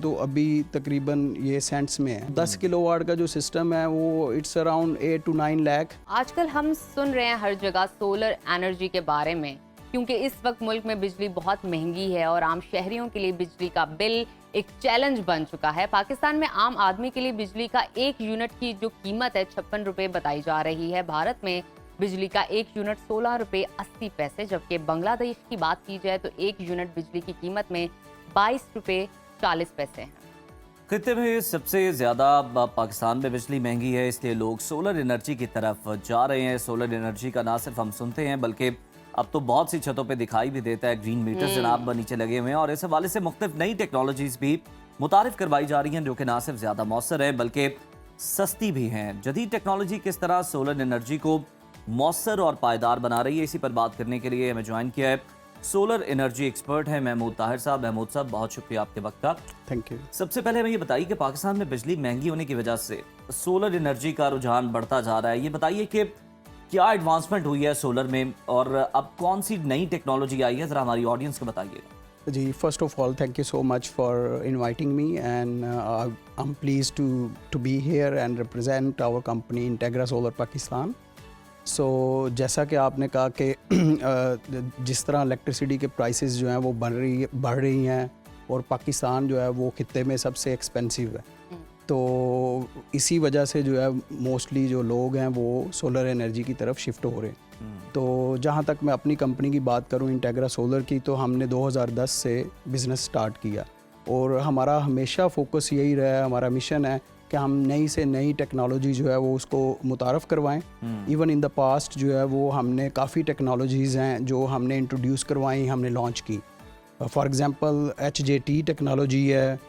तो अभी तकरीबन ये सेंट्स में है। 10 किलोवाट का जो सिस्टम है वो इट्स अराउंड 8 to 9 लाख। आजकल हम सुन रहे हैं हर जगह सोलर एनर्जी के बारे में, क्योंकि इस वक्त मुल्क में बिजली बहुत महंगी है और आम शहरियों के लिए बिजली का बिल एक चैलेंज बन चुका है। पाकिस्तान में आम आदमी के लिए बिजली का एक यूनिट की जो कीमत है 56 रुपए बताई जा रही है। भारत में बिजली का एक यूनिट 16 रुपए 80 पैसे, जबकि बांग्लादेश की बात की जाए तो एक यूनिट बिजली की कीमत में 22 रुपए 40 पैसे हैं। खित्ते में सबसे ज़्यादा पाकिस्तान में बिजली महंगी है, इसलिए लोग सोलर एनर्जी की तरफ जा रहे हैं। सोलर एनर्जी का ना सिर्फ हम सुनते हैं बल्कि अब तो बहुत सी छतों पे दिखाई भी देता है। ग्रीन मीटर्स जनाब नीचे लगे हुए हैं और इस हवाले से मुख्तलिफ नई टेक्नोलॉजीज़ भी मुतारिफ करवाई जा रही हैं, जो कि ना सिर्फ ज़्यादा मौसर है बल्कि सस्ती भी हैं। जदीद टेक्नोलॉजी किस तरह सोलर एनर्जी को मौसर और पायदार बना रही है, इसी पर बात करने के लिए हमें ज्वाइन किया है सोलर एनर्जी एक्सपर्ट है महमूद ताहिर साहब। महमूद साहब, बहुत शुक्रिया आपके वक्त का। Thank you. सबसे पहले हमें ये बताइए कि पाकिस्तान में बिजली महंगी होने की वजह से सोलर एनर्जी का रुझान बढ़ता जा रहा है। ये बताइए कि क्या एडवांसमेंट हुई है सोलर में और अब कौन सी नई टेक्नोलॉजी आई है, ज़रा हमारी ऑडियंस को बताइएगा। जी, first of all thank you so much for inviting me and I am pleased to be here and represent our company Integra solar Pakistan. So जैसा कि आपने कहा कि जिस तरह इलेक्ट्रिसिटी के प्राइसेस जो हैं वो बढ़ रही हैं और पाकिस्तान जो है वो खित्ते में सबसे एक्सपेंसिव है, तो इसी वजह से जो है मोस्टली जो लोग हैं वो सोलर एनर्जी की तरफ शिफ्ट हो रहे हैं। तो जहाँ तक मैं अपनी कंपनी की बात करूँ इंटेग्रा सोलर की, तो हमने 2010 से बिज़नेस स्टार्ट किया और हमारा हमेशा फोकस यही रहा है, हमारा मिशन है कि हम नई से नई टेक्नोलॉजी जो है वो उसको मुतारफ़ करवाएं। इवन इन द पास्ट जो है वो हमने काफ़ी टेक्नोलॉजीज़ हैं जो हमने इंट्रोड्यूस करवाई, हमने लॉन्च की। फॉर एग्जांपल HJT टेक्नोलॉजी है,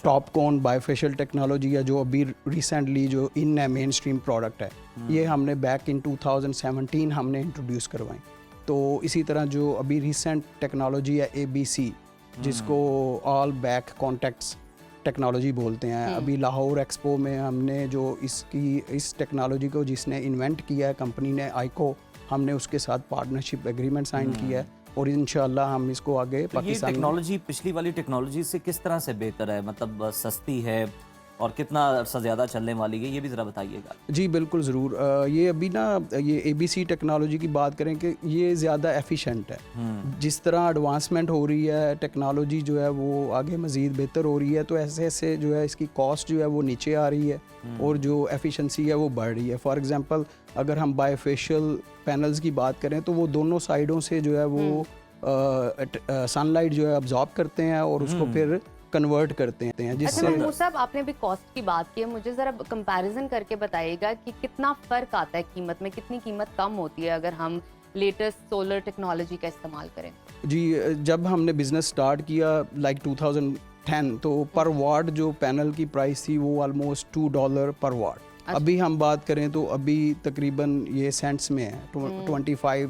टॉप कॉन बायोफेशियल टेक्नोलॉजी है जो अभी रिसेंटली जो इन है मेन स्ट्रीम प्रोडक्ट है, ये हमने बैक इन 2017 हमने इंट्रोड्यूस करवाई। तो इसी तरह जो अभी रिसेंट टेक्नोलॉजी है ABC, जिसको ऑल बैक कॉन्टैक्ट्स टेक्नोलॉजी बोलते हैं। अभी लाहौर एक्सपो में हमने जो इस टेक्नोलॉजी को जिसने इन्वेंट किया है कंपनी ने आइको, हमने उसके साथ पार्टनरशिप एग्रीमेंट साइन किया है और इंशाल्लाह हम इसको आगे पाकिस्तान। ये टेक्नोलॉजी पिछली वाली टेक्नोलॉजी से किस तरह से बेहतर है, मतलब सस्ती है और कितना अर्सा ज़्यादा चलने वाली है, ये भी ज़रा बताइएगा। जी बिल्कुल ज़रूर। ये अभी ना ये ABC टेक्नोलॉजी की बात करें कि ये ज़्यादा एफिशिएंट है। जिस तरह एडवांसमेंट हो रही है, टेक्नोलॉजी जो है वो आगे मज़ीद बेहतर हो रही है, तो ऐसे ऐसे जो है इसकी कॉस्ट जो है वो नीचे आ रही है और जो एफिशिएंसी है वो बढ़ रही है। फॉर एग्ज़ाम्पल अगर हम बायोफेशियल पैनल्स की बात करें तो वो दोनों साइडों से जो है वो सनलाइट जो है अब्जॉर्ब करते हैं और उसको फिर कन्वर्ट करते हैं, जिससे। अच्छा महमूद साहब, आपने भी कॉस्ट की बात की है, मुझे ज़रा कंपैरिजन करके बताइएगा कि कितना फ़र्क आता है कीमत में, कितनी कीमत कम होती है अगर हम लेटेस्ट सोलर टेक्नोलॉजी का इस्तेमाल करें। जी, जब हमने बिज़नेस स्टार्ट किया लाइक 2010, तो पर वाट जो पैनल की प्राइस थी वो ऑलमोस्ट $2 पर वाट। अभी हम बात करें तो अभी तकरीबन ये सेंट्स में है, 25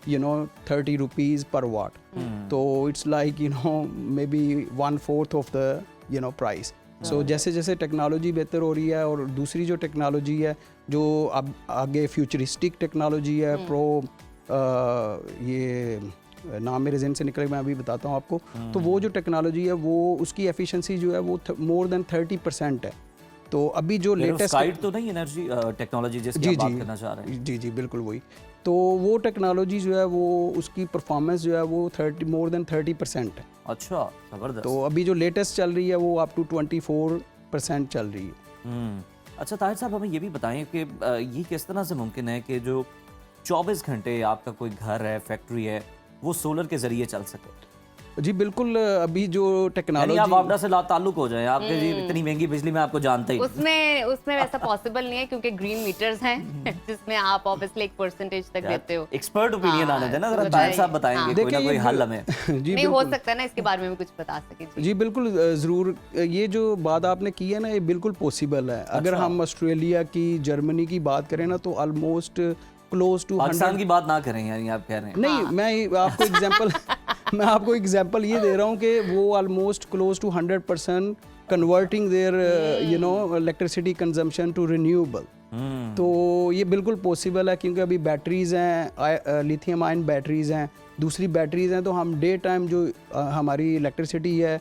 30 रुपीज़ पर वाट। तो it's like maybe 1/4 of the price. So जैसे जैसे टेक्नोलॉजी बेहतर हो रही है और दूसरी जो टेक्नोलॉजी है जो अब आगे फ्यूचरिस्टिक टेक्नोलॉजी है, ये नाम मेरे ज़हन से निकले, मैं अभी बताता हूँ आपको। तो वो जो टेक्नोलॉजी है वो उसकी एफिशिएंसी जो है वो मोर देन 30% है। तो अभी जो लेटेस्ट तो नहीं एनर्जी टेक्नोलॉजी जिसकी आप बात करना चाह रहे हैं। जी बिल्कुल वही। तो वो टेक्नोलॉजी जो है वो उसकी परफॉर्मेंस जो है वो मोर देन 30% है। अच्छा, ज़बरदस्त। तो अभी जो लेटेस्ट चल रही है वो अप टू 24% चल रही है। अच्छा ताहिर साहब, हमें ये भी बताएं कि ये किस तरह से मुमकिन है कि जो 24 घंटे आपका कोई घर है, फैक्ट्री है, वो सोलर के ज़रिए चल सके। जी बिल्कुल। अभी जो टेक्नोलॉजी आप आपदा से ताल्लुक हो जाए, आपके जी इतनी महंगी बिजली में आपको जानते ही उसमें वैसा पॉसिबल नहीं है क्योंकि ग्रीन मीटर्स हैं जिसमें आप ऑब्वियसली एक परसेंटेज तक देते हो। एक्सपर्ट ओपिनियन आने देना, जरा ताहिर साहब बताएंगे कोई ना कोई हल हमें। जी नहीं हो सकता है ना, इसके बारे में भी कुछ बता सके। जी बिल्कुल ज़रूर। ये जो बात आपने की है ना, ये बिल्कुल पॉसिबल है। अगर हम ऑस्ट्रेलिया की, जर्मनी की बात करें ना, तो ऑलमोस्ट क्लोज टू पाकिस्तान की बात ना करें, यानी आप कह रहे हैं। नहीं, मैं आपको एग्जांपल ये दे रहा हूँ कि वो almost close to 100% converting their electricity consumption to renewable. तो ये बिल्कुल पॉसिबल है क्योंकि अभी बैटरीज़ हैं, लिथियम आयन बैटरीज़ हैं, दूसरी बैटरीज़ हैं। तो हम डे टाइम जो हमारी इलेक्ट्रिसिटी है